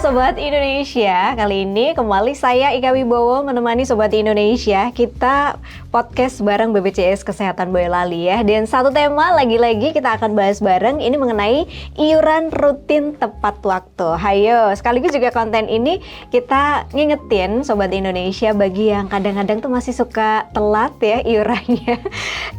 Sobat Indonesia, kali ini kembali saya Ika Wibowo menemani Sobat Indonesia. Kita podcast bareng BPJS Kesehatan Boyolali ya. Dan satu tema lagi-lagi kita akan bahas bareng, ini mengenai iuran rutin tepat waktu. Hayo, sekaligus juga konten ini kita ngingetin Sobat Indonesia bagi yang kadang-kadang tuh masih suka telat ya iurannya.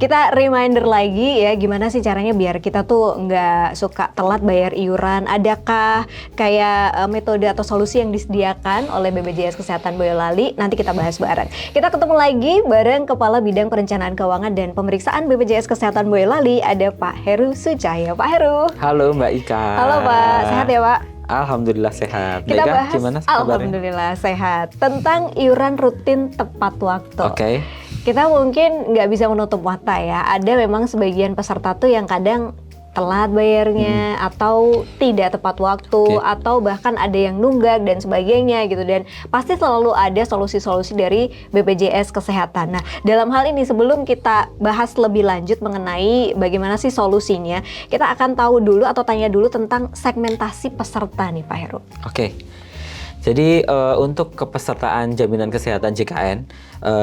Kita reminder lagi ya, gimana sih caranya biar kita tuh nggak suka telat bayar iuran. Adakah kayak metode atau solusi yang disediakan oleh BPJS Kesehatan Boyolali? Nanti kita bahas bareng. Kita ketemu lagi bareng Kepala Bidang Perencanaan Keuangan dan Pemeriksaan BPJS Kesehatan Boyolali, ada Pak Heru Sucahyo. Pak Heru. Halo Mbak Ika. Halo Pak, sehat ya Pak? Alhamdulillah sehat. Kita Mbak Ika, bahas, gimana kabarnya? Alhamdulillah sehat. Tentang iuran rutin tepat waktu. Oke. Kita mungkin nggak bisa menutup mata ya. Ada memang sebagian peserta tuh yang kadang telat bayarnya atau tidak tepat waktu atau bahkan ada yang nunggak dan sebagainya gitu, dan pasti selalu ada solusi-solusi dari BPJS Kesehatan. Nah, dalam hal ini sebelum kita bahas lebih lanjut mengenai bagaimana sih solusinya, kita akan tahu dulu atau tanya dulu tentang segmentasi peserta nih Pak Heru. Oke. Jadi untuk kepesertaan jaminan kesehatan JKN,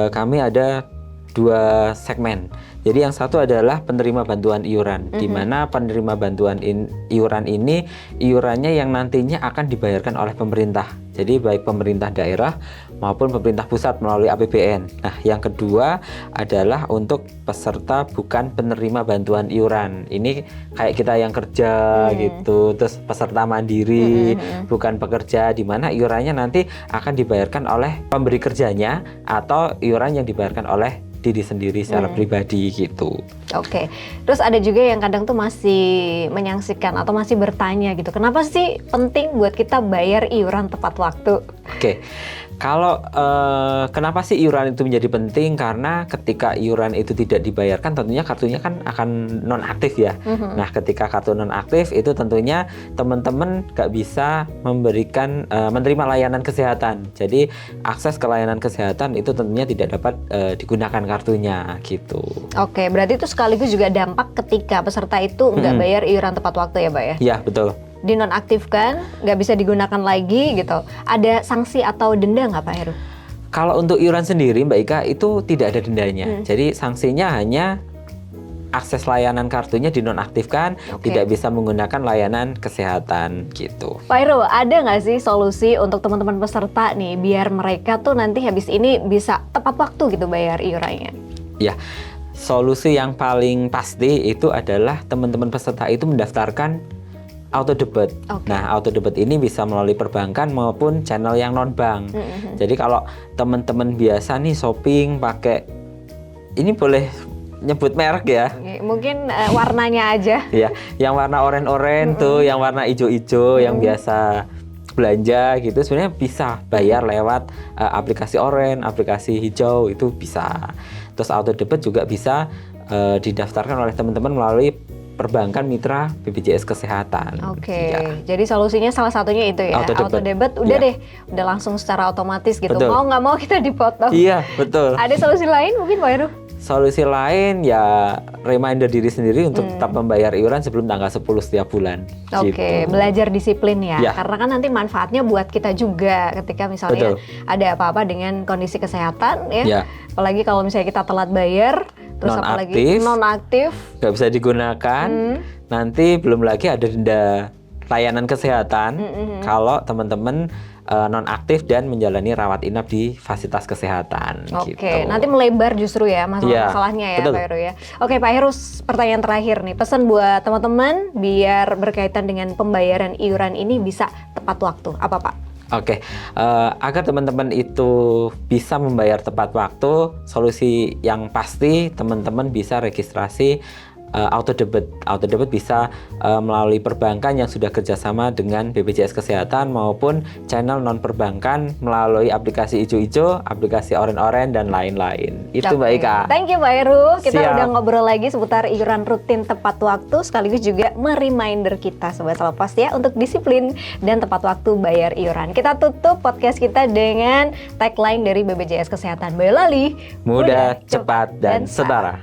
kami ada 2 segmen. Jadi yang satu adalah penerima bantuan iuran, di mana penerima bantuan iuran ini iurannya yang nantinya akan dibayarkan oleh pemerintah. Jadi baik pemerintah daerah maupun pemerintah pusat melalui APBN. Nah, yang kedua adalah untuk peserta bukan penerima bantuan iuran. Ini kayak kita yang kerja gitu, terus peserta mandiri, bukan pekerja, di mana iurannya nanti akan dibayarkan oleh pemberi kerjanya atau iuran yang dibayarkan oleh diri sendiri secara pribadi gitu. Oke. Terus ada juga yang kadang tuh masih menyaksikan atau masih bertanya gitu, kenapa sih penting buat kita bayar iuran tepat waktu? Oke. Kalau kenapa sih iuran itu menjadi penting? Karena ketika iuran itu tidak dibayarkan, tentunya kartunya kan akan nonaktif ya. Nah, ketika kartu nonaktif itu tentunya teman-teman nggak bisa memberikan menerima layanan kesehatan. Jadi akses ke layanan kesehatan itu tentunya tidak dapat digunakan kartunya gitu. Oke, berarti itu sekaligus juga dampak ketika peserta itu nggak bayar iuran tepat waktu ya Pak ya? Iya, betul. Dinonaktifkan, nggak bisa digunakan lagi gitu. Ada sanksi atau denda nggak Pak Heru? Kalau untuk iuran sendiri Mbak Ika itu tidak ada dendanya. Jadi sanksinya hanya akses layanan kartunya dinonaktifkan, tidak bisa menggunakan layanan kesehatan gitu. Pak Heru, ada nggak sih solusi untuk teman-teman peserta nih biar mereka tuh nanti habis ini bisa tepat waktu gitu bayar iurannya? Ya, solusi yang paling pasti itu adalah teman-teman peserta itu mendaftarkan auto debit. Nah, auto debit ini bisa melalui perbankan maupun channel yang non bank. Jadi kalau teman-teman biasa nih shopping pakai, ini boleh nyebut merek ya? Mungkin warnanya aja. Ya, yang warna oranye-oranye tuh, yang warna ijo-ijo, yang biasa belanja gitu, sebenarnya bisa bayar lewat aplikasi oranye, aplikasi hijau itu bisa. Terus auto debit juga bisa didaftarkan oleh teman-teman melalui perbankan mitra BPJS Kesehatan. Oke, jadi solusinya salah satunya itu ya, auto debit udah deh, udah langsung secara otomatis gitu. Betul. Mau nggak mau kita dipotong. Iya, betul. Ada solusi lain mungkin Pak Heru? Solusi lain ya reminder diri sendiri untuk tetap membayar iuran sebelum tanggal 10 setiap bulan. Oke, belajar disiplin ya. Karena kan nanti manfaatnya buat kita juga ketika misalnya ada apa-apa dengan kondisi kesehatan ya. Apalagi kalau misalnya kita telat bayar, terus apalagi nonaktif, nggak bisa digunakan. Nanti belum lagi ada denda layanan kesehatan kalau teman-teman nonaktif dan menjalani rawat inap di fasilitas kesehatan. Oke, nanti melebar justru ya masalahnya ya Pak Heru ya. Oke Pak Heru, pertanyaan terakhir nih, pesan buat teman-teman biar berkaitan dengan pembayaran iuran ini bisa tepat waktu, apa Pak? Oke, agar teman-teman itu bisa membayar tepat waktu, solusi yang pasti teman-teman bisa registrasi auto debit. Auto debit bisa melalui perbankan yang sudah kerjasama dengan BPJS Kesehatan maupun channel non perbankan melalui aplikasi ijo-ijo, aplikasi oranye-oranye dan lain-lain. Itu Mbak Ika. Thank you Mbak Heru. Kita udah ngobrol lagi seputar iuran rutin tepat waktu, sekaligus juga mereminder kita Sobat Selepas ya untuk disiplin dan tepat waktu bayar iuran. Kita tutup podcast kita dengan tagline dari BPJS Kesehatan Boyolali, mudah, cepat, dan setara.